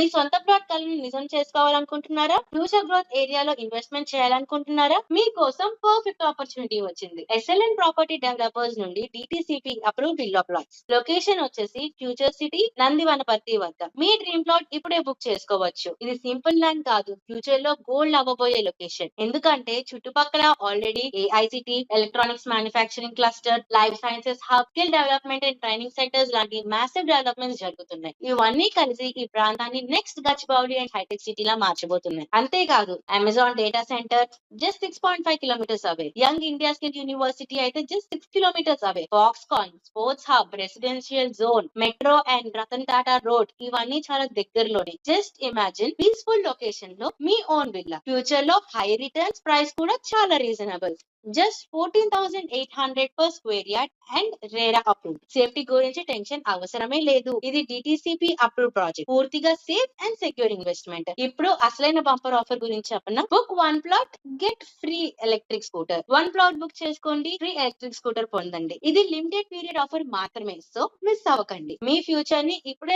మీ సొంత ప్లాట్ కలను నిజం చేసుకోవాలనుకుంటున్నారా? ఫ్యూచర్ గ్రోత్ ఏరియాలో ఇన్వెస్ట్మెంట్ చేయాలనుకుంటున్నారా? మీకోసం పర్ఫెక్ట్ ఆపర్చునిటీ వచ్చింది. ఎస్ఎల్ఎన్ ప్రాపర్టీ డెవలపర్స్ నుండి DTCP approve villa plots. Location వచ్చేసి ఫ్యూచర్ సిటీ నందివనపర్తి వద్ద. మీ డ్రీమ్ ప్లాట్ ఇప్పుడే బుక్ చేసుకోవచ్చు. ఇది సింపుల్ ల్యాండ్ కాదు, ఫ్యూచర్ లో గోల్డ్ అవ్వబోయే లొకేషన్. ఎందుకంటే చుట్టుపక్కల already AICTE, electronics manufacturing cluster, life sciences hub, skill development and training centres లాంటి మ్యాసివ్ డెవలప్మెంట్స్ జరుగుతున్నాయి. ఇవన్నీ కలిసి ఈ ప్రాంతాన్ని next Gachibowli and hitech city లా మార్చబోతున్నాయి. అంతేకాదు Amazon data center just 6.5 kilometers away. Young India skill university అయితే just 6 kilometers away. Foxconn, sports hub, residential zone, metro and Ratan Tata road ఇవన్నీ చాలా దగ్గరలోనే. జస్ట్ ఇమాజిన్ పీస్ఫుల్ లొకేషన్ లో మీ ఓన్ విల్లా. ఫ్యూచర్ లో హై రిటర్న్స్, ప్రైస్ కూడా చాలా reasonable. Just 14,800 per square yard and RERA approve. Safety గురించి టెన్షన్ అవసరమే లేదు. ఇది డిటిసిపి అప్రూవ్ ప్రాజెక్ట్. పూర్తిగా సేఫ్ అండ్ సెక్యూర్ ఇన్వెస్ట్మెంట్. ఇప్పుడు అసలైన బంపర్ ఆఫర్ గురించి చెప్పనా? Book 1 plot get free electric scooter. 1 plot book చేసుకోండి, ఫ్రీ ఎలక్ట్రిక్ స్కూటర్ పొందండి. ఇది లిమిటెడ్ పీరియడ్ ఆఫర్ మాత్రమే, సో మిస్ అవ్వకండి. మీ ఫ్యూచర్ ని ఇప్పుడే